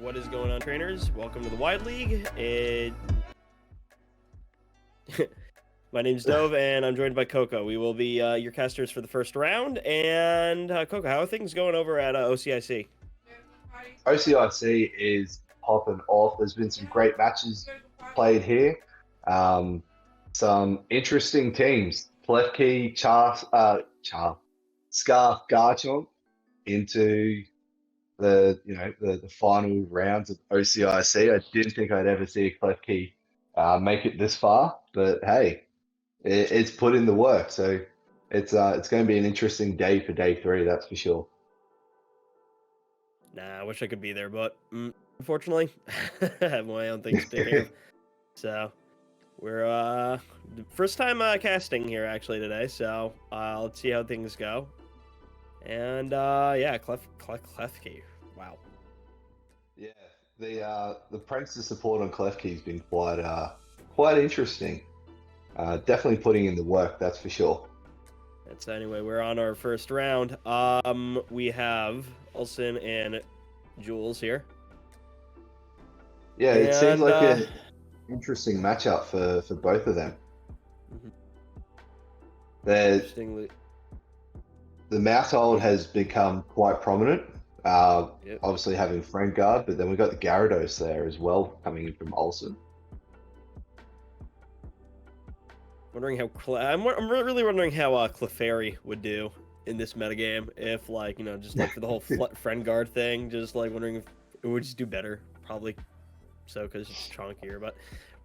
What is going on, trainers? Welcome to the Wide League. My name's Dove, and I'm joined by Coco. We will be your casters for the first round. And Coco, how are things going over at OCIC? OCIC is popping off. There's been some great matches played here. Some interesting teams. Plefkey, Scarf, Garchomp into the final rounds of OCIC. I didn't think I'd ever see a Plefkey make it this far, but hey, it's put in the work. So it's going to be an interesting day for day 3, that's for sure. Nah, I wish I could be there, but unfortunately, I have my own things to take care of. So we're first time casting here actually today, so let's see how things go. And yeah, Klefki. Wow. Yeah, the prankster support on Klefki has been quite interesting. Definitely putting in the work, that's for sure. That's anyway, we're on our first round. We have Olsson and Jules here. Yeah, it seems like an interesting matchup for both of them. Interestingly, the Maushold has become quite prominent. Yep. Obviously having Friend Guard, but then we've got the Gyarados there as well coming in from Olsson. Wondering how I'm really wondering how Clefairy would do in this metagame if, like, you know, just like for the whole Friend Guard thing, just like wondering if it would just do better. Probably so, because it's chunkier. But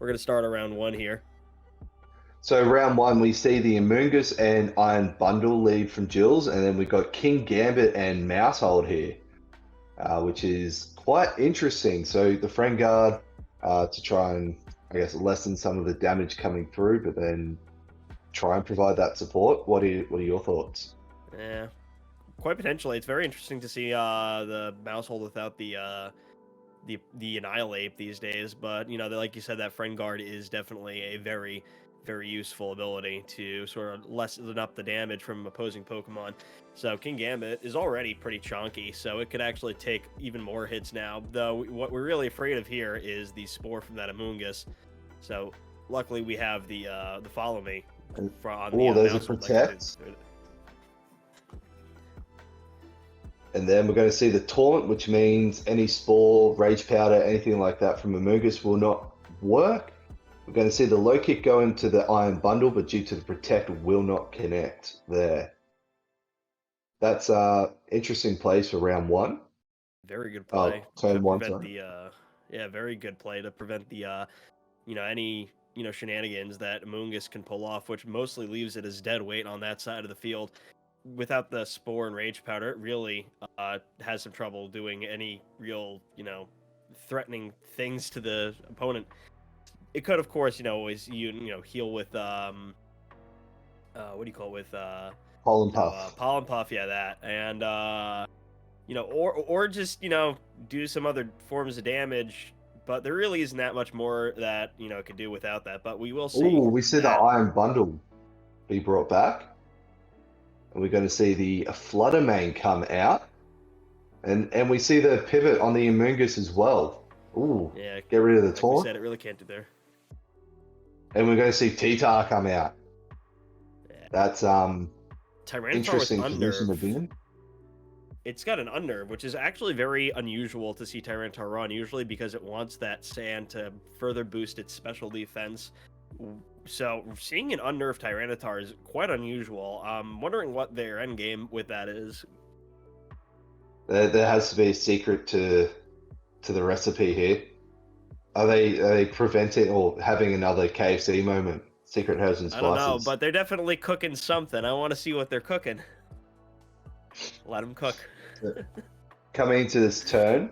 we're gonna start around 1 here. So round 1, we see the Amoonguss and Iron Bundle lead from Jules, and then we've got King Gambit and Maushold here, which is quite interesting. So the Friend Guard to try and, I guess, lessen some of the damage coming through, but then try and provide that support. What are your thoughts? Yeah, quite potentially. It's very interesting to see the Maushold without the Annihilate these days. But you know, like you said, that Friend Guard is definitely a very, very useful ability to sort of lessen up the damage from opposing Pokemon. So King Gambit is already pretty chunky, so it could actually take even more hits now. Though what we're really afraid of here is the Spore from that Amoonguss. So luckily we have the Follow Me. There's a Protect. And then we're going to see the Taunt, which means any Spore, Rage Powder, anything like that from Amoonguss will not work. We're going to see the Low Kick go into the Iron Bundle, but due to the Protect, will not connect there. That's interesting plays for round 1. Very good play. Turn 1, sorry. Very good play to prevent the any shenanigans that Amoonguss can pull off, which mostly leaves it as dead weight on that side of the field. Without the Spore and Rage Powder, it really has some trouble doing any real threatening things to the opponent. It could, of course, always heal with what do you call it, with Pollen Puff. Pollen Puff, yeah, that, and or just do some other forms of damage. But there really isn't that much more that it could do without that. But we will see. Ooh, we see the Iron Bundle be brought back, and we're going to see the Fluttermane come out, and we see the pivot on the Amoonguss as well. Ooh, yeah, get rid of the like Taunt. We said, it really can't do there. And we're going to see T-Tar come out. Yeah. That's interesting position to be in. It's got an Unnerve, which is actually very unusual to see Tyranitar run, usually because it wants that sand to further boost its special defense. So seeing an unnerved Tyranitar is quite unusual. I'm wondering what their endgame with that is. There has to be a secret to the recipe here. Are they preventing or having another KFC moment? Secret Herbs and Spices. I don't know, but they're definitely cooking something. I want to see what they're cooking. Let them cook. Coming into this turn,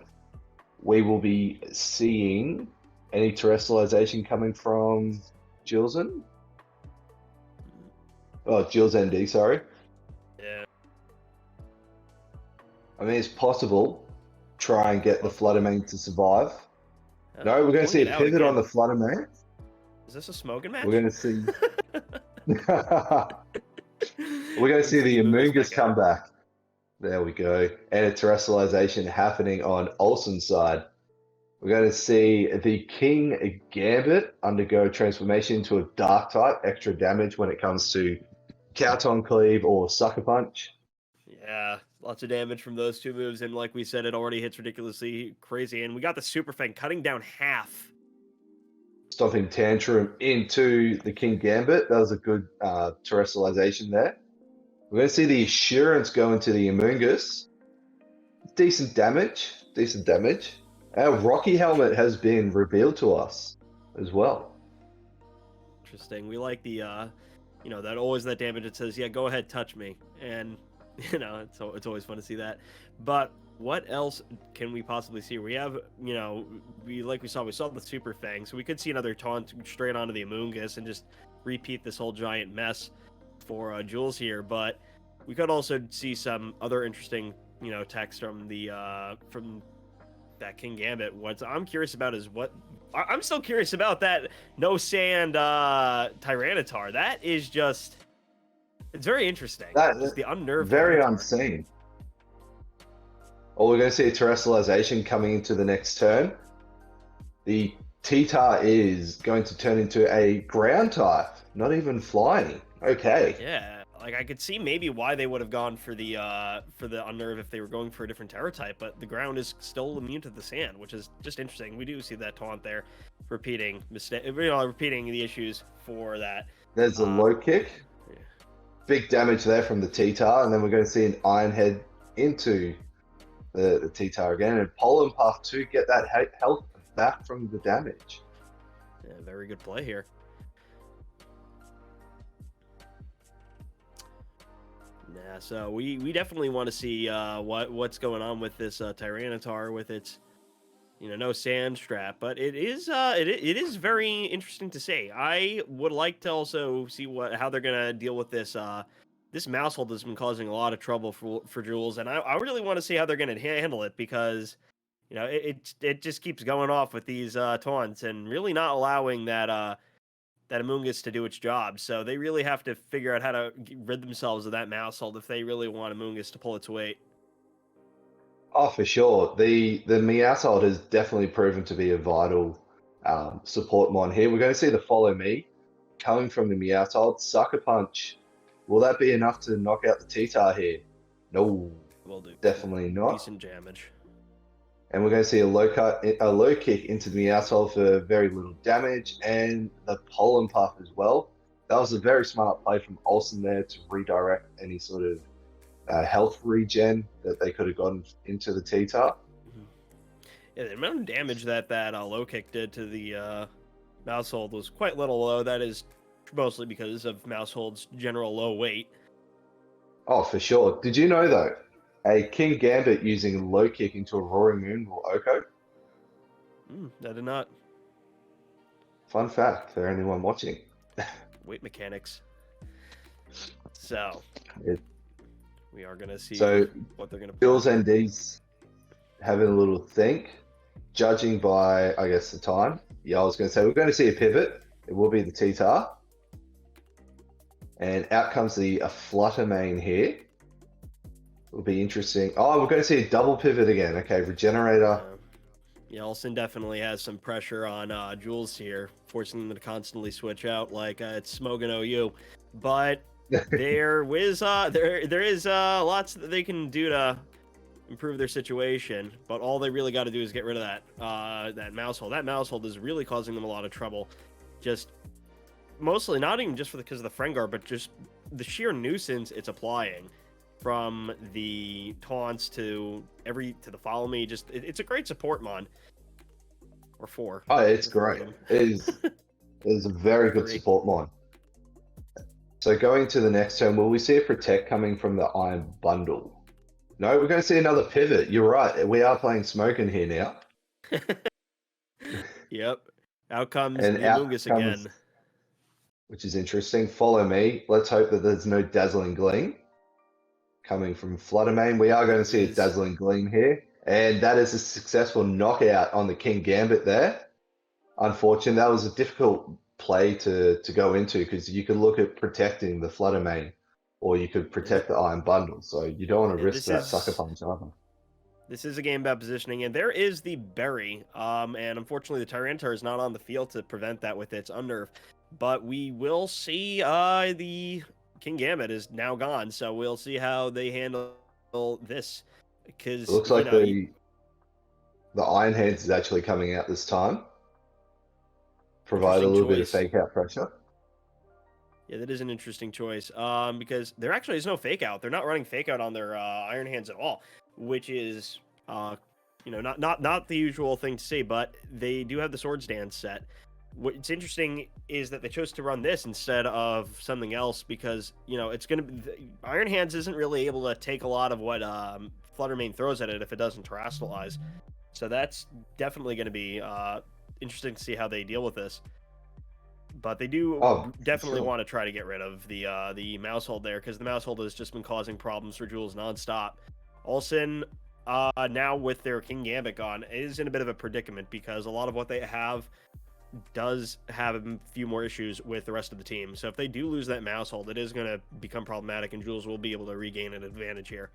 we will be seeing any terrestrialization coming from JulesND. Oh, JulesND, sorry. Yeah. I mean, it's possible. Try and get the Fluttermane to survive. No, we're going to see a pivot on the Fluttermane. Is this a smoking match? We're going to see. We're going to see the Amoonguss come back. There we go. And a terrestrialization happening on Olsson's side. We're going to see the King Gambit undergo transformation into a Dark type, extra damage when it comes to Cowton Cleave or Sucker Punch. Yeah, lots of damage from those two moves, and like we said, it already hits ridiculously crazy. And we got the Super Fang cutting down half. Stomping Tantrum into the King Gambit. That was a good terrestrialization there. We're going to see the Assurance go into the Amoonguss. Decent damage. Decent damage. Our Rocky Helmet has been revealed to us as well. Interesting. We like the, that always that damage that says, yeah, go ahead, touch me. And, it's always fun to see that. But what else can we possibly see? We have, we saw the Super Fang, so we could see another taunt straight onto the Amoonguss and just repeat this whole giant mess for Jules here. But we could also see some other interesting, text from the from that King Gambit. What I'm curious about is I'm still curious about that no sand Tyranitar. That is just, it's very interesting. Just the unnerved. Very unseen. Or we're going to see a terrestrialization coming into the next turn. The T-Tar is going to turn into a ground type, not even flying. Okay. Yeah, like I could see maybe why they would have gone for the unnerve if they were going for a different terror type, but the ground is still immune to the sand, which is just interesting. We do see that taunt there, repeating the issues for that. There's a low kick. Yeah. Big damage there from the T-Tar, and then we're going to see an Iron Head into the T-Tar again, and Pollen Puff to get that health back from the damage. Yeah, very good play here. Yeah, so we definitely want to see what's going on with this Tyranitar with its no sand strap, but it is very interesting to see. I would like to also see how they're gonna deal with this this Maushold has been causing a lot of trouble for Jules, and I really want to see how they're gonna handle it, because it just keeps going off with these taunts and really not allowing that Amoonguss to do its job. So they really have to figure out how to rid themselves of that Maushold if they really want Amoonguss to pull its weight. Oh, for sure. The Meowshold has definitely proven to be a vital support mon here. We're going to see the Follow Me coming from the Meowshold. Sucker Punch. Will that be enough to knock out the T-Tar here? No, will do. Definitely not. Decent damage. And we're going to see a low kick into the Meowshold for very little damage, and the Pollen Puff as well. That was a very smart play from Olsson there to redirect any sort of health regen that they could have gotten into the T-Tar. Mm-hmm. Yeah, the amount of damage that low kick did to the Maushold was quite little, though. That is mostly because of Maushold's general low weight. Oh, for sure. Did you know, though, a King Gambit using low kick into a Roaring Moon will OHKO? I did not. Fun fact for anyone watching. Weight mechanics. So, we are going to see what they're going to Jules ND's having a little think, judging by, I guess, the time. Yeah, I was going to say, we're going to see a pivot. It will be the T-Tar. And out comes the Fluttermane here. Will be interesting. Oh, we're going to see a double pivot again. Okay, Regenerator. Yeah, Olsson definitely has some pressure on Jules here, forcing them to constantly switch out like it's Smogan OU. But there is lots that they can do to improve their situation. But all they really got to do is get rid of that Maushold. That Maushold is really causing them a lot of trouble. Just mostly not even just because of the Frengar, but just the sheer nuisance it's applying. From the taunts to the Follow Me, it's a great support mon. Or 4. Oh, it's great. It is a very good support mon. So going to the next turn, will we see a Protect coming from the Iron Bundle? No, we're going to see another pivot. You're right. We are playing Smokin' here now. Yep. Out comes the Amoonguss again. Which is interesting. Follow Me. Let's hope that there's no Dazzling Gleam coming from Fluttermane. We are going to see a Dazzling Gleam here. And that is a successful knockout on the King Gambit there. Unfortunately, that was a difficult play to go into, because you could look at protecting the Fluttermane, or you could protect the Iron Bundle. So you don't want to risk that Sucker Punch either. This is a game about positioning, and there is the berry. And unfortunately, the Tyranitar is not on the field to prevent that with its unnerve. But we will see. The King Gambit is now gone, so we'll see how they handle this. Because It looks like the Iron Hands is actually coming out this time. Provide a little bit of fake out pressure. Yeah, that is an interesting choice. Because there actually is no fake out. They're not running fake out on their Iron Hands at all, which is not the usual thing to see. But they do have the Swords Dance set. What's interesting is that they chose to run this instead of something else because it's gonna be Iron Hands isn't really able to take a lot of what Fluttermane throws at it if it doesn't terrestrialize. So that's definitely going to be interesting to see how they deal with this. But they do definitely want to try to get rid of the mouse hold there because the mouse hold has just been causing problems for Jules nonstop. Olsson, now with their King Gambit gone, is in a bit of a predicament because a lot of what they have does have a few more issues with the rest of the team. So if they do lose that mouse hold, it is going to become problematic, and Jules will be able to regain an advantage here.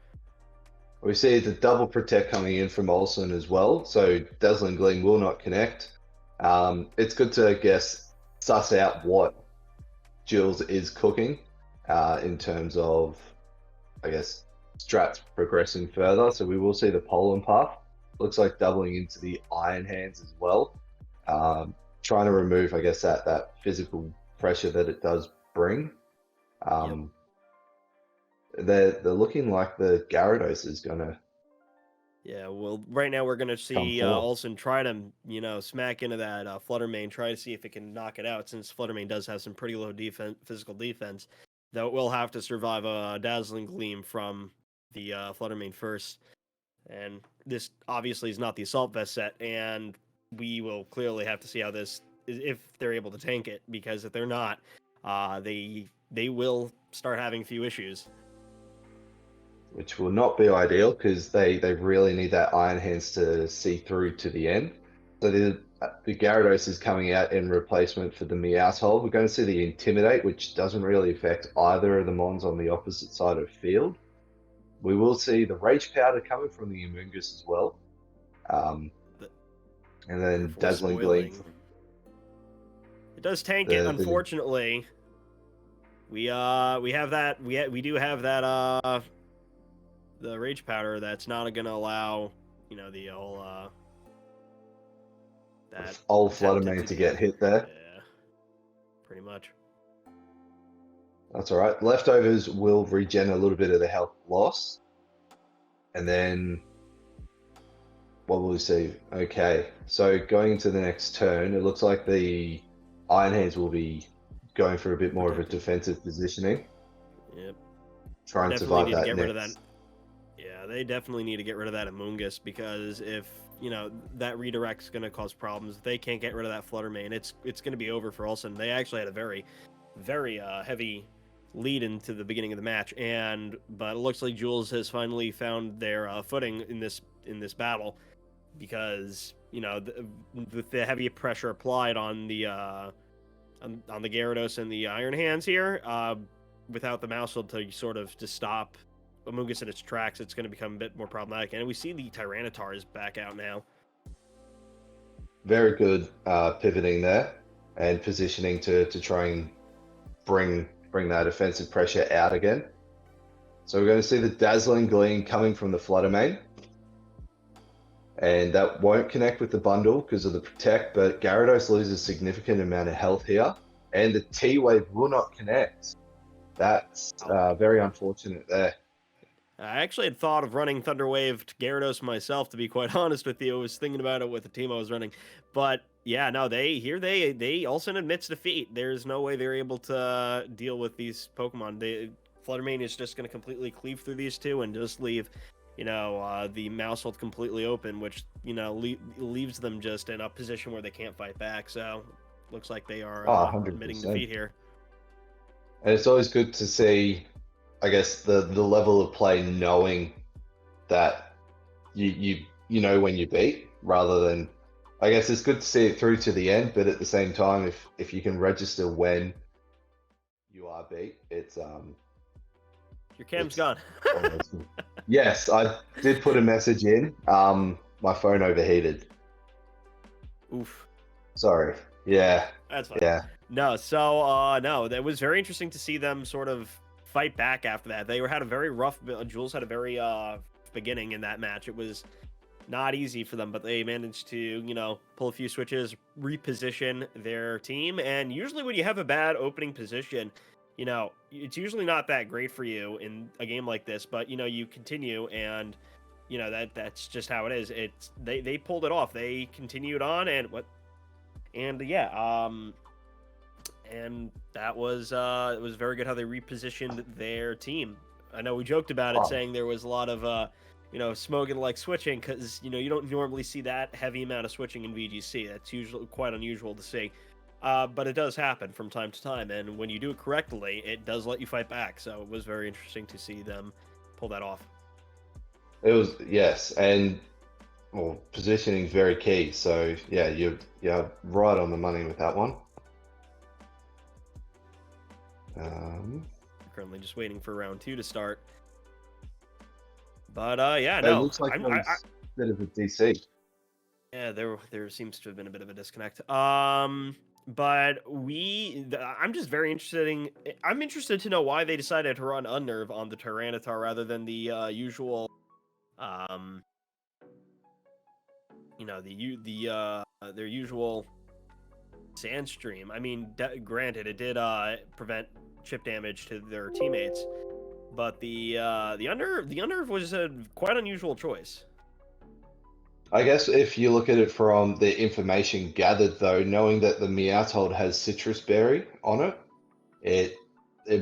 We see the double protect coming in from Olsson as well, so Dazzling Gleam will not connect. It's good to, I guess, suss out what Jules is cooking in terms of, I guess, strats progressing further. So we will see the Pollen Puff. Looks like doubling into the Iron Hands as well. Trying to remove, I guess, that physical pressure that it does bring. They're looking like the Gyarados is gonna. Yeah, well, right now we're gonna see Olsson try to smack into that Fluttermane, try to see if it can knock it out. Since Fluttermane does have some pretty low physical defense, though it will have to survive a Dazzling Gleam from the Fluttermane first. And this obviously is not the Assault Vest set, and we will clearly have to see how this if they're able to tank it, because if they're not, they will start having a few issues. Which will not be ideal because they really need that Iron Hands to see through to the end. So the Gyarados is coming out in replacement for the Meowshold. We're going to see the Intimidate, which doesn't really affect either of the Mons on the opposite side of the field. We will see the Rage Powder coming from the Amoonguss as well. And then Dazzling Gleam. It does tank it, unfortunately. We have that. We do have that. The Rage Powder that's not going to allow the whole that old Fluttermane to get hit there. Yeah, pretty much. That's all right. Leftovers will regen a little bit of the health loss, and then what will we see? Okay, so going into the next turn, it looks like the Iron Hands will be going for a bit more of a defensive positioning. Yep. Trying to survive that. Get rid of that. Yeah, they definitely need to get rid of that Amoonguss because if that redirect's going to cause problems. If they can't get rid of that Fluttermane, it's going to be over for Olsson. They actually had a very, very heavy lead into the beginning of the match, but it looks like Jules has finally found their footing in this battle because with the heavy pressure applied on the Gyarados and the Iron Hands here, without the Mousehold to stop Amoonguss in its tracks, it's going to become a bit more problematic. And we see the Tyranitar is back out now. Very good pivoting there and positioning to try and bring that offensive pressure out again. So we're going to see the Dazzling Gleam coming from the Fluttermane. And that won't connect with the bundle because of the Protect, but Gyarados loses a significant amount of health here. And the T-Wave will not connect. That's very unfortunate there. I actually had thought of running Thunder Wave to Gyarados myself, to be quite honest with you. I was thinking about it with the team I was running. But yeah, no, they Olsson admits defeat. There's no way they're able to deal with these Pokemon. Fluttermane is just going to completely cleave through these two and just leave, the Mousehold completely open, which, leaves them just in a position where they can't fight back. So looks like they are admitting defeat here. And it's always good to see, I guess, the level of play, knowing that you know when you beat, rather than, I guess it's good to see it through to the end, but at the same time, if you can register when you are beat, it's Your cam's It's gone. almost- Yes, I did put a message in. My phone overheated. Oof. Sorry. Yeah. That's fine. Yeah. No, so no, that was very interesting to see them sort of fight back after that. They had a very rough. Jules had a very beginning in that match. It was not easy for them, but they managed to pull a few switches, reposition their team, and usually when you have a bad opening position, it's usually not that great for you in a game like this. But you continue, and that's just how it is. It's they pulled it off. They continued on, and and that was it was very good how they repositioned their team. I know we joked about it, saying there was a lot of smoke and like switching, because you don't normally see that heavy amount of switching in VGC. That's usually quite unusual to see, but it does happen from time to time, and when you do it correctly, it does let you fight back. So it was very interesting to see them pull that off. It was, yes, and well, positioning is very key. So yeah, you're right on the money with that one. Currently just waiting for round 2 to start. But yeah, it no, looks like it was a bit of a DC. Yeah, there seems to have been a bit of a disconnect. But I'm just very interested. I'm interested to know why they decided to run Unnerve on the Tyranitar rather than the usual, their usual Sandstream. I mean, granted, it did prevent chip damage to their teammates, but the Unnerve was a quite unusual choice. I guess if you look at it from the information gathered, though, knowing that the Meowth has citrus berry on it, it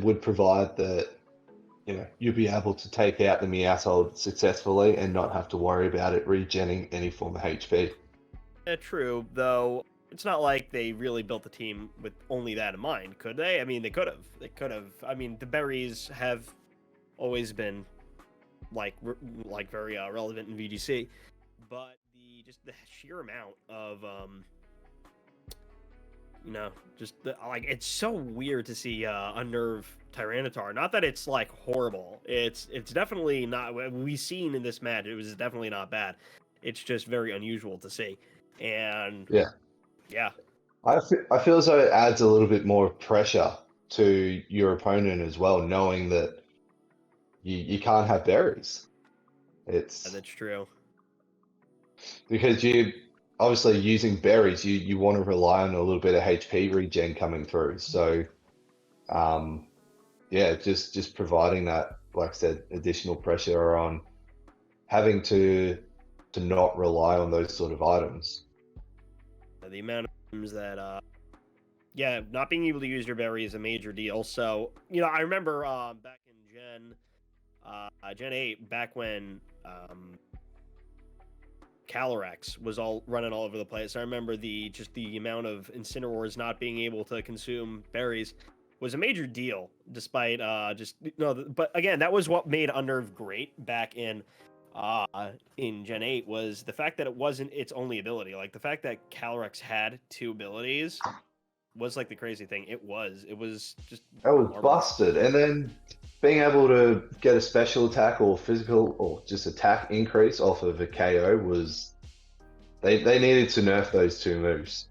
would provide that you'll be able to take out the Meowth successfully and not have to worry about it regenning any form of HP. Yeah, true, though. It's not like they really built the team with only that in mind, could they? I mean, they could have. I mean, the berries have always been like very relevant in VGC, but the sheer amount of it's so weird to see Unnerve Tyranitar. Not that it's like horrible. It's definitely not. We've seen in this match, it was definitely not bad. It's just very unusual to see, and yeah. I feel as though it adds a little bit more pressure to your opponent as well, knowing that you can't have berries. That's true. Because you obviously using berries, you want to rely on a little bit of HP regen coming through. So, just providing that, like I said, additional pressure on having to not rely on those sort of items. The amount of times that, not being able to use your berry is a major deal. So, I remember back in Gen 8, back when Calyrex was all running all over the place. I remember the amount of Incineroars not being able to consume berries was a major deal, despite but again, that was what made Unnerve great back in Gen 8, was the fact that it wasn't its only ability. Like, the fact that Calyrex had 2 abilities was like the crazy thing. It was just busted. And then being able to get a special attack or physical or just attack increase off of a KO was they needed to nerf those 2 moves.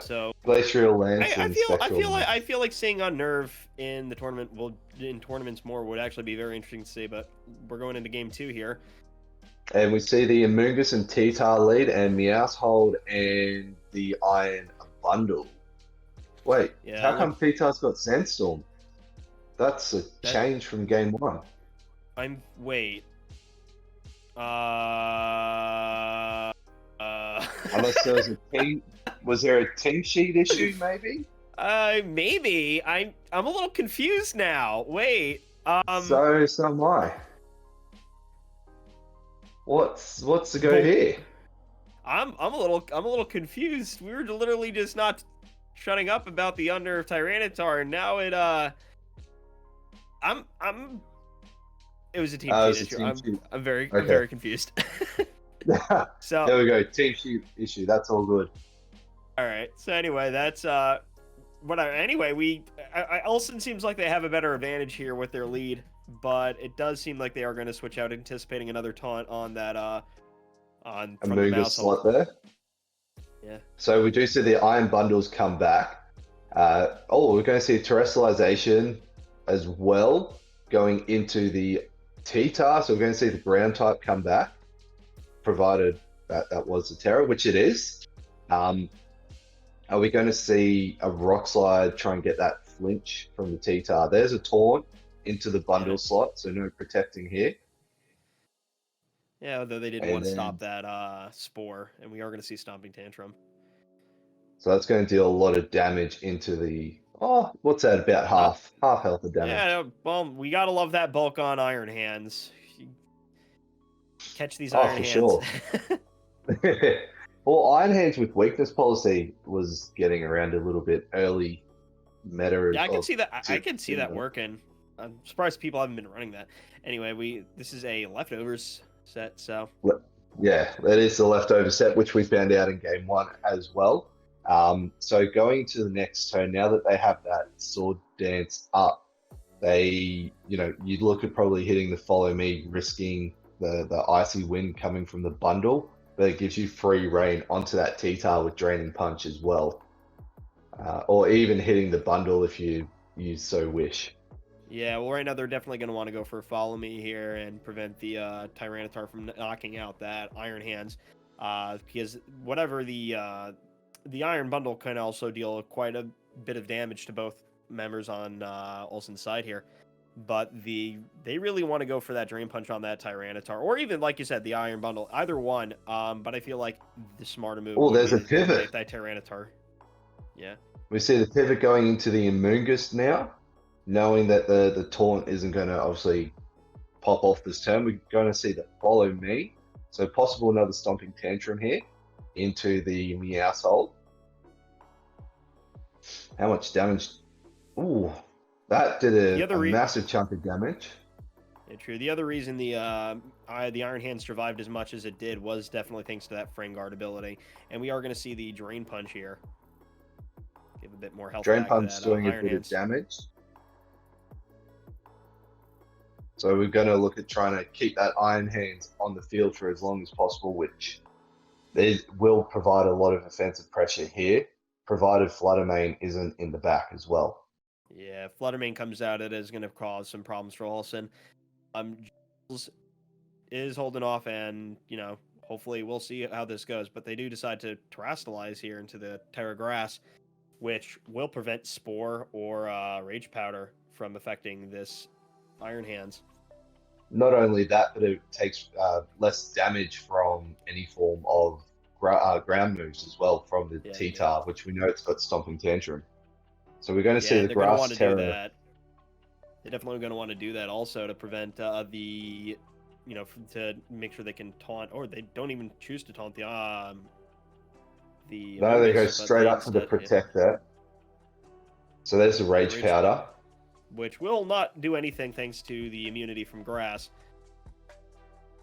So Glacial Lance I feel like seeing Unnerve in the tournament in tournaments more would actually be very interesting to see, but we're going into game 2 here. And we see the Amoonguss and T-Tar lead, and Meowth and the Iron bundle. Wait, how come T-Tar's got Sandstorm? That's a change from game 1. Unless there was was there a team sheet issue, maybe? Maybe. I'm a little confused now. Wait. So am I. What's the go here? I'm a little confused. We were literally just not shutting up about the Unnerve Tyranitar, and now it it was a team sheet issue. I'm very confused. So there we go, team sheet issue. That's all good. All right. So anyway, that's whatever. Anyway, Olsson seems like they have a better advantage here with their lead. but it does seem like they are going to switch out, anticipating another taunt on that on from the Amoonguss mouse slot hold. there. Yeah. So we do see the iron bundles come back. We're going to see terrestrialization as well going into the T-Tar. So we're going to see the ground type come back, provided that was the Terra, which it is. Are we going to see a Rock Slide try and get that flinch from the T-Tar? There's a taunt into the bundle slot, so no protecting here. Yeah, although they didn't And want to then, stop that Spore, and we are going to see Stomping Tantrum. so that's going to deal a lot of damage into the... Oh, what's that? About half health of damage. Yeah, well, we got to love that bulk on Iron Hands. Catch these Iron for Hands. sure. Well, Iron Hands with weakness policy was getting around a little bit early meta. Yeah, I can see that. I can see that working. I'm surprised people haven't been running that. Anyway, this is a leftovers set, so yeah, that is the leftover set, which we found out in game 1 as well. So going to the next turn, now that they have that sword dance up, you'd look at probably hitting the follow me, risking the icy wind coming from the bundle, but it gives you free reign onto that T-Tar with draining punch as well, or even hitting the bundle if you so wish. Yeah, well, right now they're definitely going to want to go for follow me here and prevent the Tyranitar from knocking out that Iron Hands, because whatever the Iron Bundle can also deal quite a bit of damage to both members on Olsson's side here. But they really want to go for that Drain Punch on that Tyranitar, or even, like you said, the Iron Bundle, either one. But I feel like the smarter move would there's be a to pivot. eliminate that Tyranitar. Yeah. We see the pivot going into the Amoonguss now, knowing that the taunt isn't going to obviously pop off this turn. We're going to see the follow me. So possible another Stomping Tantrum here into the Meowshold. How much damage? Ooh, that did a massive chunk of damage. Yeah, true. The other reason the Iron Hand survived as much as it did was definitely thanks to that Frame Guard ability. And we are going to see the Drain Punch here. Give a bit more health Drain back Punch to that, doing a Iron bit Hands. of damage. So we're going to look at trying to keep that Iron Hands on the field for as long as possible, which will provide a lot of offensive pressure here, provided Fluttermane isn't in the back as well. Yeah, if Fluttermane comes out, it is going to cause some problems for Olsson. Jules is holding off, and, hopefully we'll see how this goes. But they do decide to terrestrialize here into the Terra Grass, which will prevent Spore or Rage Powder from affecting this Iron Hands. Not only that, but it takes less damage from any form of ground moves as well from the T-Tar, which we know it's got Stomping Tantrum. So we're going to see the Grass Terror. They're definitely going to want to do that also to prevent to make sure they can taunt, or they don't even choose to taunt no, they go straight up for the Protect there. So there's the Rage Powder, which will not do anything thanks to the immunity from grass.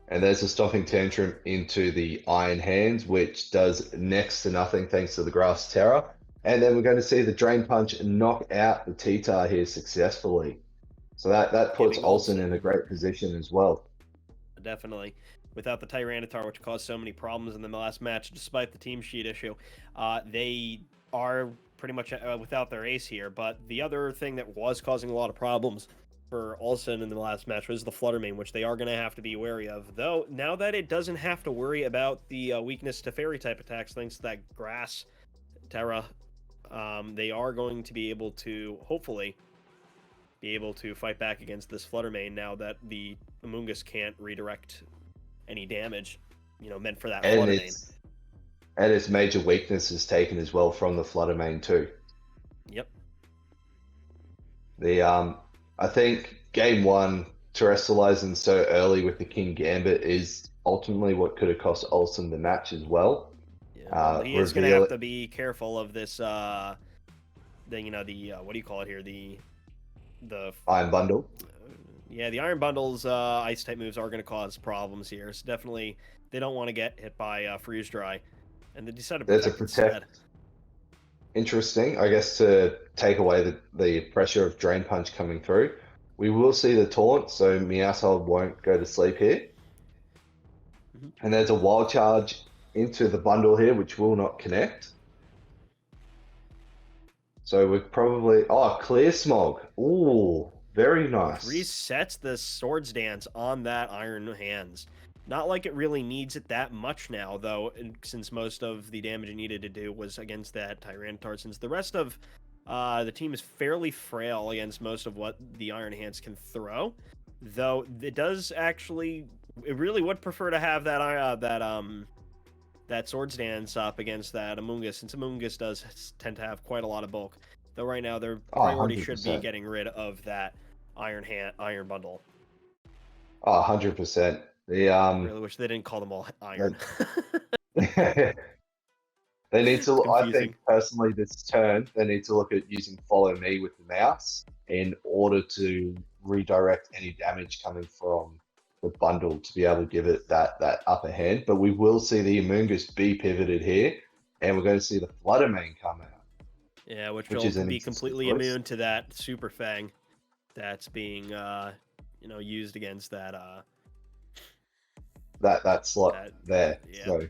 And there's a Stomping Tantrum into the Iron Hands, which does next to nothing thanks to the Grass Terror. And then we're going to see the Drain Punch knock out the T-Tar here successfully. So that puts Olsson in a great position as well. Definitely. Without the Tyranitar, which caused so many problems in the last match, despite the team sheet issue, they are pretty much without their ace here. But the other thing that was causing a lot of problems for Olsson in the last match was the Fluttermane, which they are going to have to be wary of. Though, now that it doesn't have to worry about the weakness to Fairy-type attacks, thanks to that Grass Terra, they are going to be able to, hopefully, be able to fight back against this Fluttermane now that the Amoonguss can't redirect any damage, meant for that Fluttermane. And its major weakness is taken as well from the Fluttermane too. Yep. I think game 1 terrestrializing so early with the King Gambit is ultimately what could have cost Olsson the match as well. Yeah, he is going to have to be careful of this. What do you call it here? The Iron Bundle. Yeah, the Iron Bundle's ice type moves are going to cause problems here. So definitely, they don't want to get hit by Freeze Dry, and they decided to protect instead. Interesting, I guess, to take away the pressure of Drain Punch coming through. We will see the taunt, so Meowshold won't go to sleep here. Mhm. And there's a wild charge into the bundle here, which will not connect. So we're probably... Oh, Clear Smog. Ooh, very nice. Resets the Swords Dance on that Iron Hands. Not like it really needs it that much now, though, since most of the damage it needed to do was against that Tyranitar, since the rest of the team is fairly frail against most of what the Iron Hands can throw. Though it does actually... It really would prefer to have that Swords Dance up against that Amoonguss, since Amoonguss does tend to have quite a lot of bulk. Though right now their Oh, priority should be 100%. getting rid of that Iron Bundle. Oh, 100%. The I really wish they didn't call them all Iron. they need It's to. I confusing. think personally, this turn they need to look at using Follow Me with the mouse in order to redirect any damage coming from the bundle to be able to give it that upper hand. But we will see the Amoonguss be pivoted here, and we're going to see the Fluttermane come out. Yeah, which Which will is an be interesting completely choice. immune to that Super Fang that's being used against that That slot that there. yeah. So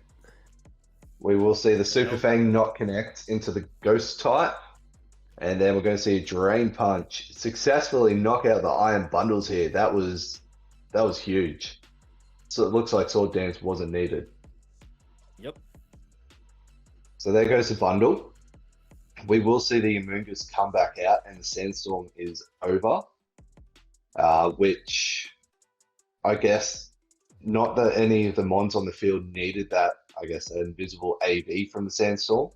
we will see the Super Nope. Fang not connect into the Ghost type. And then we're going to see a Drain Punch successfully knock out the Iron Bundles here. That was huge. So it looks like Sword Dance wasn't needed. Yep. So there goes the bundle. We will see the Amoonguss come back out and the Sandstorm is over. Which I guess not that any of the Mons on the field needed that, I guess, invisible AV from the Sandstorm.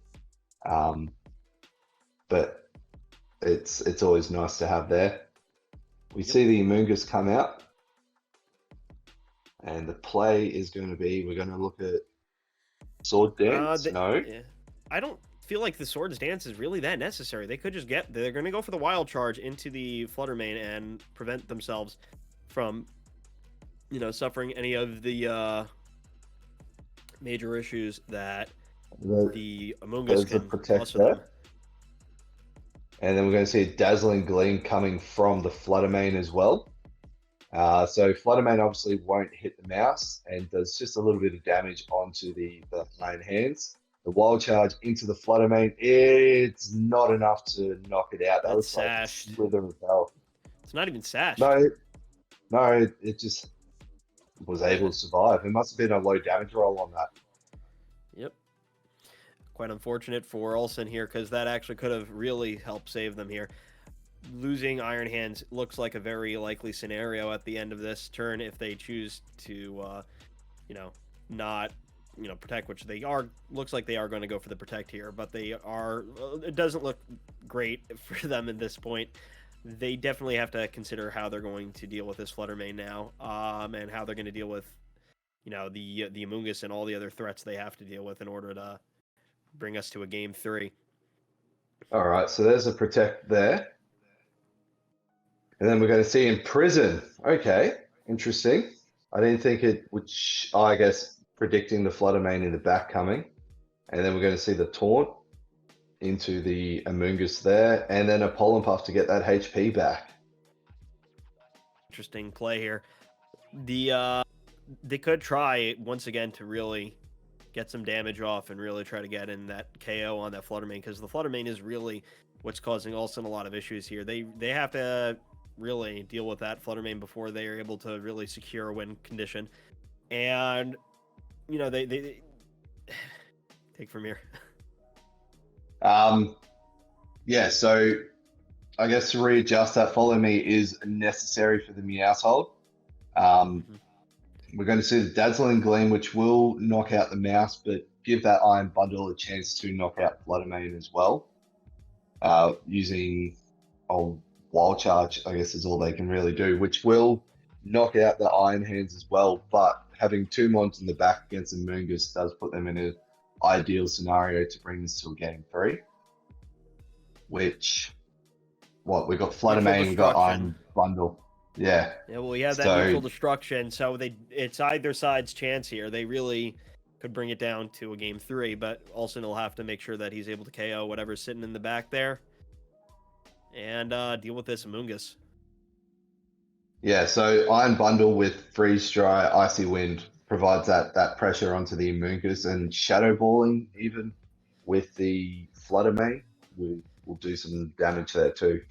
But it's always nice to have there. We see the Amoonguss come out. And the play is going to be, we're going to look at Sword Dance. No. Yeah. I don't feel like the Swords Dance is really that necessary. They could just they're going to go for the Wild Charge into the Fluttermane and prevent themselves from, suffering any of the major issues that the Amoonguss There's a can Protect cause for there. them. And then we're going to see a Dazzling Gleam coming from the Fluttermane as well. So Fluttermane obviously won't hit the mouse and does just a little bit of damage onto the main hands. The Wild Charge into the Fluttermane, it's not enough to knock it out. That That's was like a sashed. slither of health. It's not even sashed. No, it just was able to survive. It must have been a low damage roll on that. Yep. Quite unfortunate for Olsson here, because that actually could have really helped save them here. Losing Iron Hands looks like a very likely scenario at the end of this turn if they choose to, not, protect, which they are. Looks like they are going to go for the protect here, but they are. It doesn't look great for them at this point. They definitely have to consider how they're going to deal with this Fluttermane now, and how they're going to deal with, the Amoonguss and all the other threats they have to deal with in order to bring us to a game 3. All right, so there's a protect there. And then we're going to see Imprison. Okay, interesting. I didn't think it would, I guess, predicting the Fluttermane in the back coming. And then we're going to see the Taunt into the Amoonguss there. And then a Pollen Puff to get that HP back. Interesting play here. They could try once again to really get some damage off and really try to get in that KO on that Fluttermane, because the Fluttermane is really what's causing Olsson a lot of issues here. They have to really deal with that Fluttermane before they are able to really secure a win condition. And they take from here. Yeah, so I guess to readjust that Follow Me is necessary for the Meowshold. We're going to see the Dazzling Gleam, which will knock out the mouse, but give that Iron Bundle a chance to knock out Fluttermane as well. Using Wild Charge, I guess, is all they can really do, which will knock out the Iron Hands as well. But having 2 Mons in the back against the Amoonguss does put them in an ideal scenario to bring this to a game 3. Which, we got Fluttermane, we got Iron Bundle. Yeah. Yeah, well, we have that mutual destruction, so it's either side's chance here. They really could bring it down to a game 3, but Olsson will have to make sure that he's able to KO whatever's sitting in the back there and deal with this Amoonguss. Yeah, so Iron Bundle with Freeze Dry, Icy Wind provides that pressure onto the Amoonguss, and Shadow Balling even with the Flutter Mane will do some damage there too.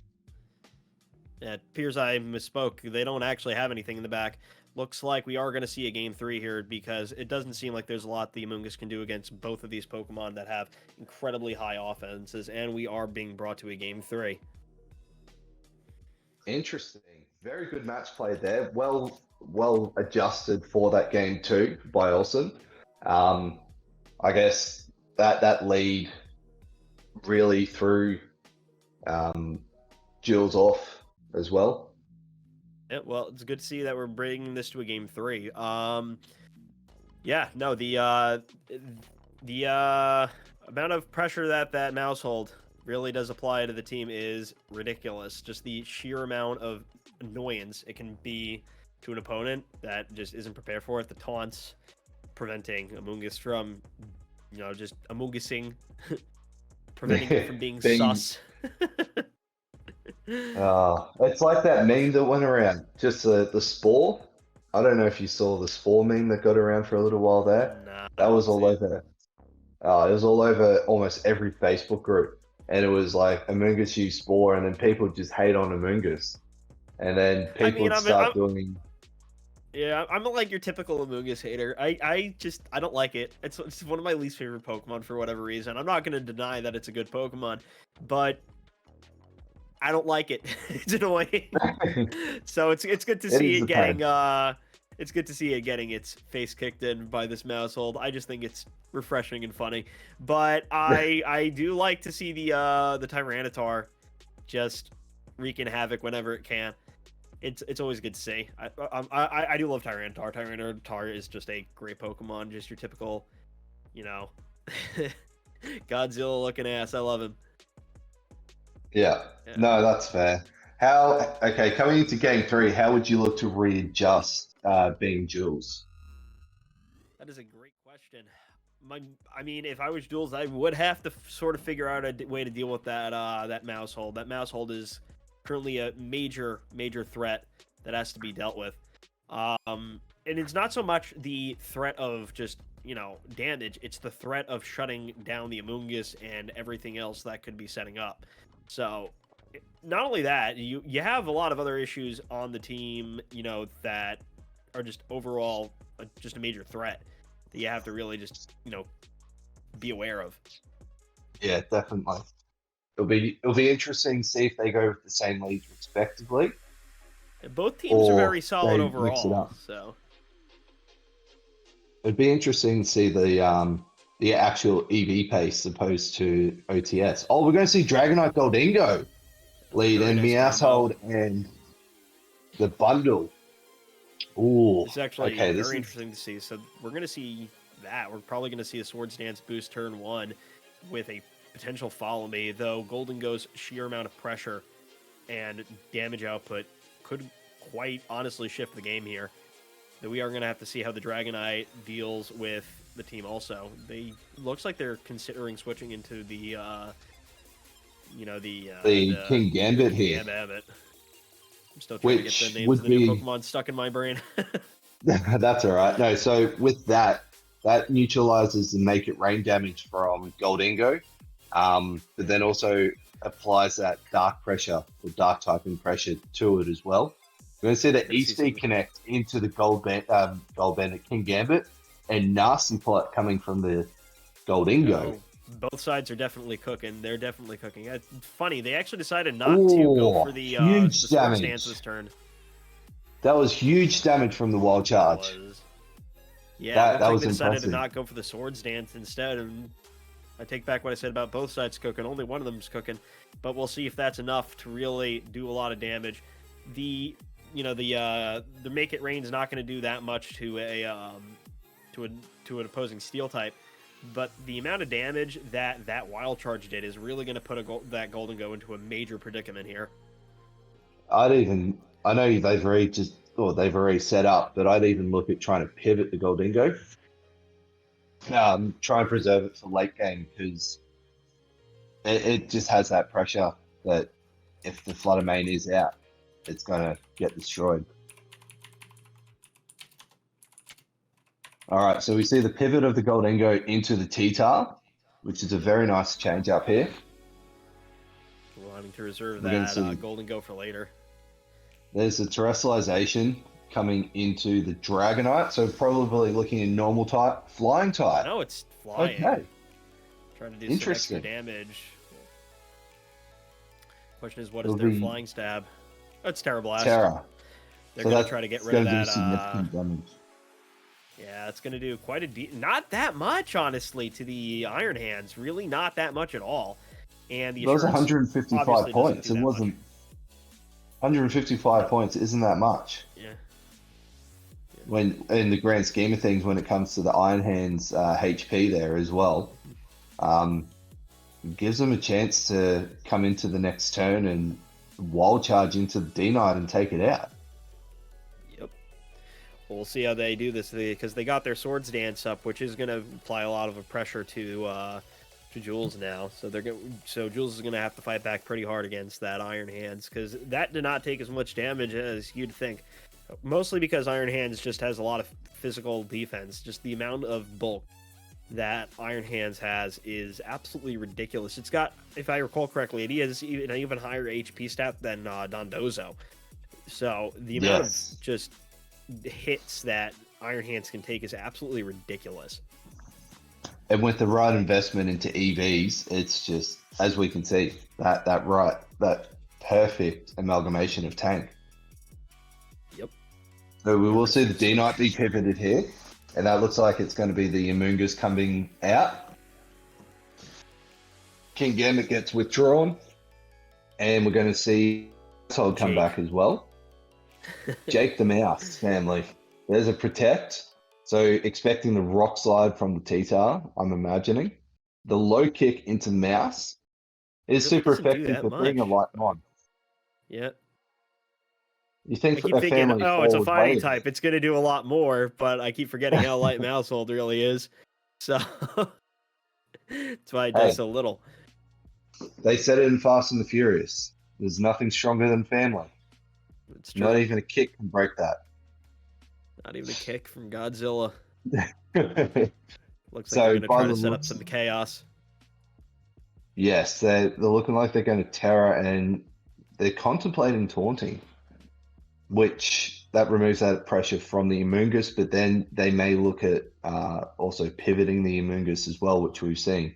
Yeah, it appears I misspoke. They don't actually have anything in the back. Looks like we are going to see a game 3 here because it doesn't seem like there's a lot the Amoonguss can do against both of these Pokemon that have incredibly high offenses, and we are being brought to a game 3. Interesting. Very good match play there. Well adjusted for that game too by Olson. I guess that lead really threw Jules off as well. Yeah, well, it's good to see that we're bringing this to a game 3. Yeah, no, the amount of pressure that mouse hold really does apply to the team is ridiculous. Just the sheer amount of annoyance it can be to an opponent that just isn't prepared for it. The taunts preventing Amoonguss from, just Amoongussing, preventing it from being sus. It's like that meme that went around, just the spore. I don't know if you saw the spore meme that got around for a little while there. Nah, That was all over. It was all over almost every Facebook group, and it was like Amoonguss use spore, and then people just hate on Amoonguss, and then people would start doing. Yeah, I'm like your typical Amoonguss hater. I don't like it. It's one of my least favorite Pokemon for whatever reason. I'm not gonna deny that it's a good Pokemon, but I don't like it. It's annoying. So it's good to see it getting it's good to see it getting its face kicked in by this mousehold. I just think it's refreshing and funny. But I do like to see the Tyranitar just wreaking havoc whenever it can. It's always good to see. I do love Tyranitar. Tyranitar is just a great Pokemon, just your typical, Godzilla looking ass. I love him. Yeah, no, that's fair. Coming into game 3, how would you look to readjust being Jules? That is a great question. I mean, if I was Jules, I would have to sort of figure out a way to deal with that mouse hold. That mouse hold is currently a major threat that has to be dealt with. And it's not so much the threat of just damage; it's the threat of shutting down the Amoonguss and everything else that could be setting up. So, not only that, you have a lot of other issues on the team, that are just overall just a major threat that you have to really just be aware of. Yeah, definitely. It'll be interesting to see if they go with the same leads respectively. And both teams are very solid overall. So it'd be interesting to see the actual EV pace opposed to OTS. Oh, we're going to see Dragonite Goldingo lead and Meowshold and the bundle. Ooh, it's actually very interesting to see. So we're going to see that. We're probably going to see a Swords Dance boost turn 1 with a potential Follow Me, though Goldingo's sheer amount of pressure and damage output could quite honestly shift the game here. That we are going to have to see how the Dragonite deals with the team also. Looks like they're considering switching into the King Gambit here. Gambit. I'm still trying to get the names of the new Pokemon stuck in my brain. That's all right. No, so with that neutralizes the Make It Rain damage from Goldingo, but then also applies that dark pressure or dark typing pressure to it as well. We're going to see the E-Speed connect into the Gold Bandit King Gambit and Nasty Plot coming from the Goldingo. Both sides are definitely cooking. They're definitely cooking. It's funny. They actually decided not to go for the Swords Dance this turn. That was huge damage from the Wild Charge. Yeah, that was they decided to not go for the Swords Dance instead. And I take back what I said about both sides cooking. Only one of them's cooking, but we'll see if that's enough to really do a lot of damage. The Make It Rain's not going to do that much to an opposing Steel type. But the amount of damage that Wild Charge did is really going to put that Goldingo into a major predicament here. I know they've already set up, but I'd even look at trying to pivot the Goldingo. Try and preserve it for late game because it just has that pressure that if the Flutter Mane is out, it's going to get destroyed. All right, so we see the pivot of the Goldingo into the T-Tar, which is a very nice change up here. Wanting to reserve We're gonna that see- Golden Go for later. There's the terrestrialization coming into the Dragonite, so probably looking in normal type, flying type. No, it's flying. Okay. Trying to do some extra Interesting. damage. Question is, what is It'll their be flying stab? Oh, it's Terra Blast. Terra. They're So going to that's try to get rid gonna of do that. significant damage. Yeah, it's going to do quite a not that much, honestly, to the Iron Hands. Really not that much at all. And the That was Assurance 155 obviously doesn't points. do It that wasn't. much. 155 points isn't that much. Yeah. When in the grand scheme of things, when it comes to the Iron Hands HP there as well, gives them a chance to come into the next turn and wild charge into the D-Knight and take it out. Yep. We'll see how they do this because they got their Swords Dance up, which is going to apply a lot of pressure to Jules now. So Jules is going to have to fight back pretty hard against that Iron Hands because that did not take as much damage as you'd think. Mostly because Iron Hands just has a lot of physical defense. Just the amount of bulk that Iron Hands has is absolutely ridiculous. It's got, if I recall correctly, it is an even higher HP stat than Dondozo. So the amount of just hits that Iron Hands can take is absolutely ridiculous. And with the right investment into EVs, it's just, as we can see, that perfect amalgamation of tank. Yep. So we will see the D-Knight be pivoted here. And that looks like it's going to be the Amoonguss coming out. King Gambit gets withdrawn. And we're going to see Todd come back as well. Jake the Mouse family. There's a Protect. So expecting the Rock Slide from the T-Tar, I'm imagining. The low kick into Mouse is Really super doesn't do effective that for bringing a much. light on. Yeah. You think I keep a thinking, family oh, it's a forward fighting player- type. It's going to do a lot more, but I keep forgetting how light Mousehold really is. So that's why it does so little. They said it in Fast and the Furious. There's nothing stronger than family. It's true. Not even a kick can break that. Not even a kick from Godzilla. Looks like So, they're going to by try to the set up looks- some chaos. Yes, they're looking like they're going to Terra, and they're contemplating taunting, which that removes that pressure from the Amoonguss, but then they may look at also pivoting the Amoonguss as well, which we've seen.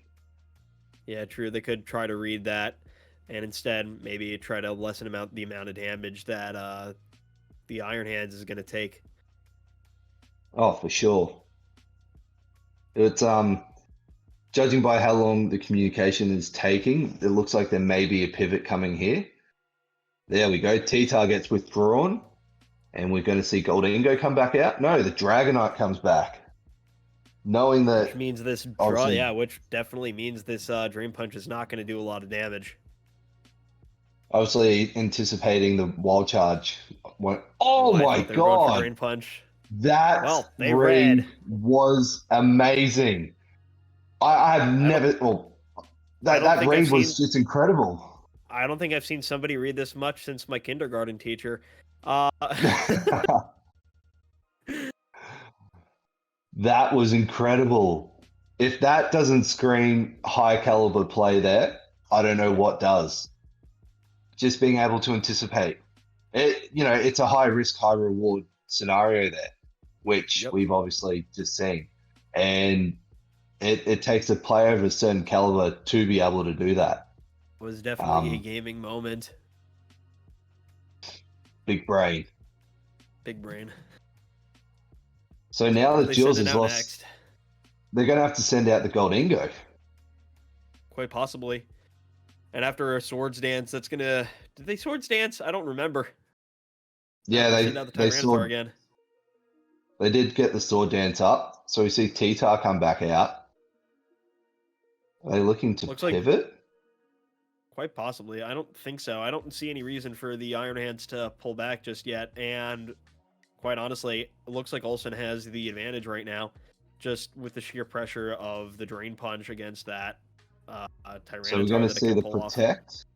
Yeah, true. They could try to read that and instead maybe try to lessen the amount of damage that the Iron Hands is going to take. Oh, for sure. It's judging by how long the communication is taking, it looks like there may be a pivot coming here. There we go. T-Tar gets withdrawn, and we're going to see Goldingo come back out. No, the Dragonite comes back. Knowing that... Which means this obviously- which definitely means this Dream Punch is not going to do a lot of damage. Obviously anticipating the wild charge. Oh I my thought they were going for god! Drain Punch. That Well, they read read. was amazing. I've never... Well, that think I've read was seen- just incredible. I don't think I've seen somebody read this much since my kindergarten teacher. That was incredible. If that doesn't scream high caliber play there, I don't know what does. Just being able to anticipate. It's a high risk, high reward scenario there, which we've obviously just seen. And it takes a player of a certain caliber to be able to do that. It was definitely a gaming moment. Big brain. Big brain. So now that They Jules send it has out lost, next. they're going to have to send out the Goldingo. Quite possibly. And after a Swords Dance, that's gonna... Did they Swords Dance? I don't remember. Yeah, Send out the Tyranitar again. They did get the sword dance up. So we see T-Tar come back out. Are they looking to Looks like- pivot? Quite possibly. I don't think so. I don't see any reason for the Iron Hands to pull back just yet. And quite honestly, it looks like Olsson has the advantage right now, just with the sheer pressure of the Drain Punch against that Tyranitar. So we're going to that it see can the pull off. protect.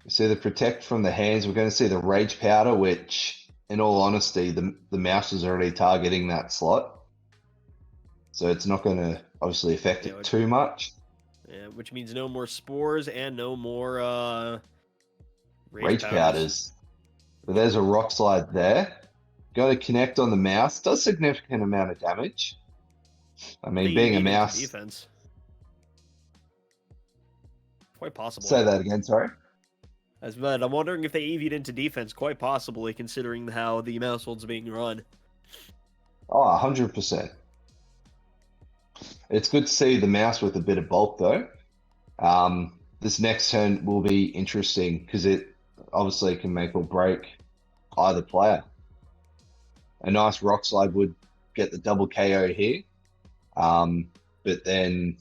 We see the protect from the hands. We're going to see the rage powder, which in all honesty, the mouse is already targeting that slot, so it's not going to obviously affect it too much. Yeah, which means no more spores and no more Rage powders. But there's a rock slide there. Going to connect on the mouse. Does significant amount of damage. I mean, being a mouse. Defense. Quite possible. Say that again, sorry. I'm wondering if they EV'd into defense, quite possibly, considering how the mouse hold's being run. Oh, 100%. It's good to see the mouse with a bit of bulk, though. This next turn will be interesting because it obviously can make or break either player. A nice rock slide would get the double KO here, but then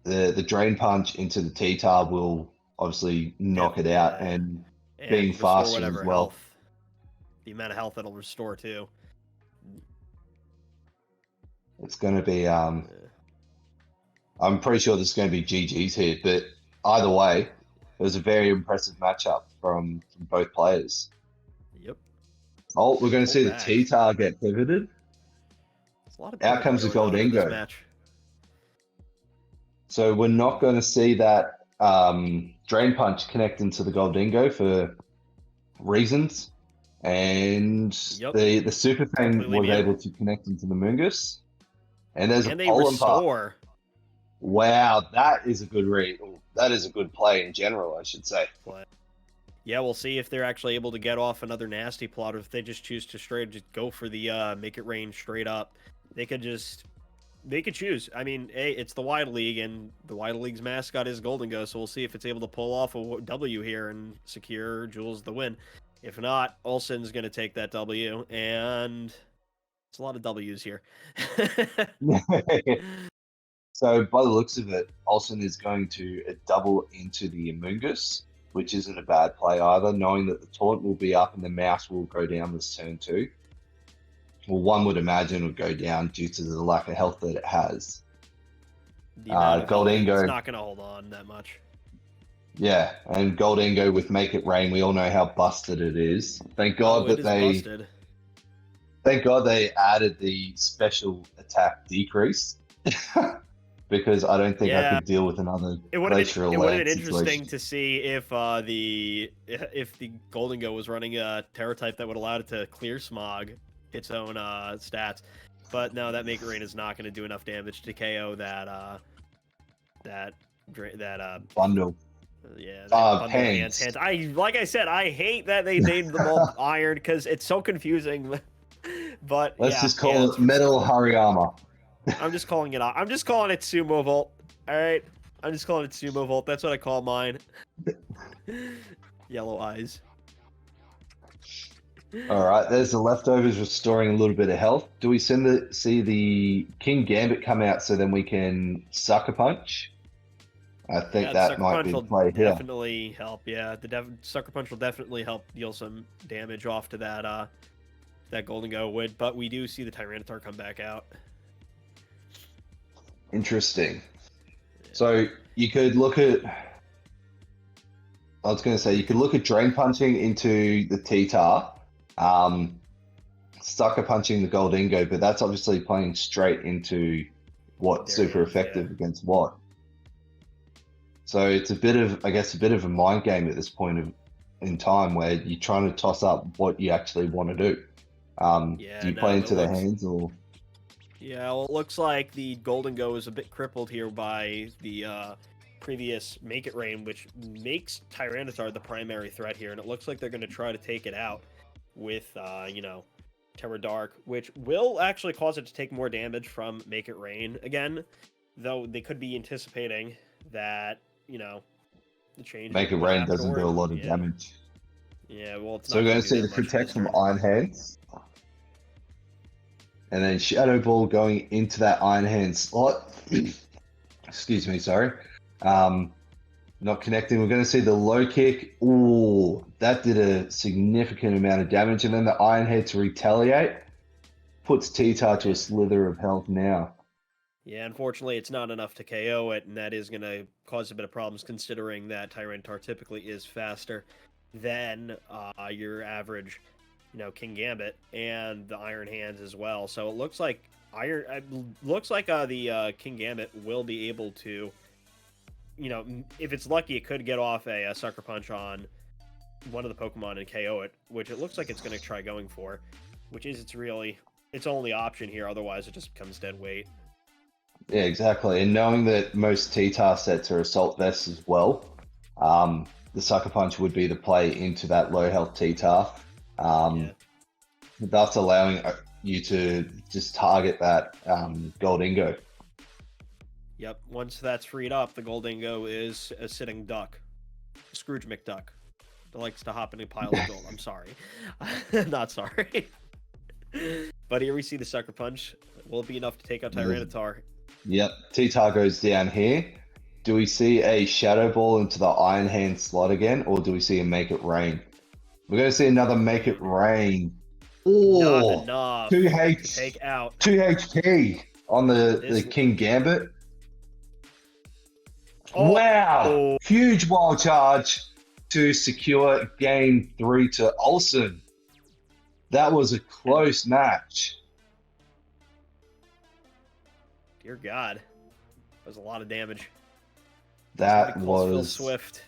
the drain punch into the T-tar will obviously knock it out, and being faster as well. Health, the amount of health it'll restore too. It's going to be, I'm pretty sure this is going to be GG's here, but either way, it was a very impressive matchup from both players. Yep. Oh, we're going to see the T-tar get pivoted. Out comes the Goldingo. So we're not going to see that drain punch connect into the Goldingo for reasons, and the Super Fang was able to connect into the Mungus. And there's a restore. Wow, that is a good read. That is a good play in general, I should say. Yeah, we'll see if they're actually able to get off another nasty plot, or if they just choose to just go for the make it rain straight up. They could choose. I mean, hey, it's the Wide League, and the Wide League's mascot is Goldingo, so we'll see if it's able to pull off a W here and secure Jules the win. If not, Olsson's going to take that W, and it's a lot of W's here. So, by the looks of it, Olsson is going to double into the Amoonguss, which isn't a bad play either, knowing that the taunt will be up and the mouse will go down this turn too. Well, one would imagine would go down due to the lack of health that it has. Goldingo, it's not going to hold on that much. Yeah, and Goldingo with Make It Rain, we all know how busted it is. Thank God Thank God they added the special attack decrease. Because I don't think I could deal with another glacial. It would have been interesting to see if the Goldingo was running a Terra type that would allow it to clear Smog its own stats, but no, that Make It Rain is not going to do enough damage to KO that bundle. Yeah, hands. Like I said, I hate that they named them all Iron because it's so confusing. But let's just call it Metal Hariyama. I'm just calling it. I'm just calling it Sumo Volt. All right, I'm just calling it Sumo Volt. That's what I call mine. Yellow eyes. All right, there's the leftovers restoring a little bit of health. Do we see the King Gambit come out so then we can Sucker Punch? I think that might be the play here. Definitely help. Yeah, the Sucker Punch will definitely help deal some damage off to that Goldingo would. But we do see the Tyranitar come back out. Interesting. So you could look at. I was going to say you could look at Drain Punching into the T-tar. Sucker Punching the Goldingo, but that's obviously playing straight into what's super effective against what. So it's a bit of a mind game at this point in time where you're trying to toss up what you actually want to do. Do you play into their hands or? Yeah, well, it looks like the Goldingo is a bit crippled here by the previous Make It Rain, which makes Tyranitar the primary threat here, and it looks like they're going to try to take it out with, Terra Dark, which will actually cause it to take more damage from Make It Rain again, though they could be anticipating that, the change. Make It Rain doesn't do a lot of damage. Yeah, well, it's so we're going to see the Protect from Iron Hands. And then Shadow Ball going into that Iron Hand slot. Excuse me, sorry. Not connecting. We're going to see the low kick. Ooh, that did a significant amount of damage. And then the Iron Head to retaliate. Puts T-tar to a slither of health now. Yeah, unfortunately, it's not enough to KO it, and that is going to cause a bit of problems considering that Tyranitar typically is faster than your average King Gambit and the Iron Hands as well. So it looks like the King Gambit will be able to, if it's lucky, it could get off a Sucker Punch on one of the Pokemon and KO it, which it looks like it's going to try going for, which is its only option here. Otherwise, it just becomes dead weight. Yeah, exactly. And knowing that most T-Tar sets are Assault Vests as well, the Sucker Punch would be the play into that low health T-Tar. Thus allowing you to just target that Goldingo. Yep. Once that's freed up, the Goldingo is a sitting duck, Scrooge McDuck, that likes to hop in a pile of gold. I'm sorry, not sorry. But here we see the Sucker Punch. Will it be enough to take out Tyranitar? Yep. T-Tar goes down here. Do we see a Shadow Ball into the Iron Hand slot again, or do we see a Make It Rain? We're going to see another Make It Rain. Not enough 2 to take out 2 HP on the King Gambit. Oh. Wow! Huge wild charge to secure game 3 to Olsson. That was a close match. Dear God, that was a lot of damage. That was Swift.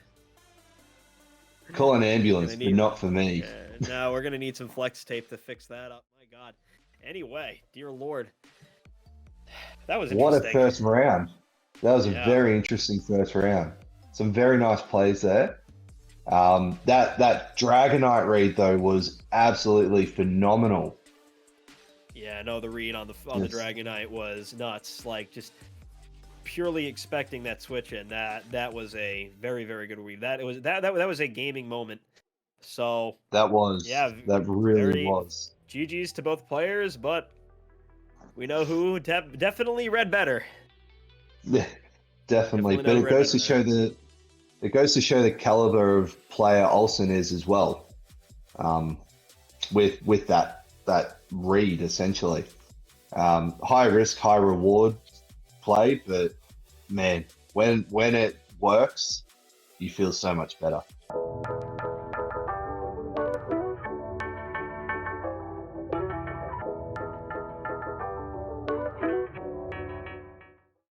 Call an ambulance, but not for me. No, we're gonna need some flex tape to fix that up. My God. Anyway, dear Lord, that was interesting. What a first round! That was a very interesting first round. Some very nice plays there. That Dragonite read though was absolutely phenomenal. Yeah, no, the read on the Dragonite was nuts. Like just purely expecting that switch in. That was a very, very good read. That was a gaming moment. So that really was. GG's to both players, but we know who definitely read better. Yeah, definitely. But it goes to show the caliber of player Olsson is as well. With that read essentially, high risk, high reward play, but man, when it works, you feel so much better.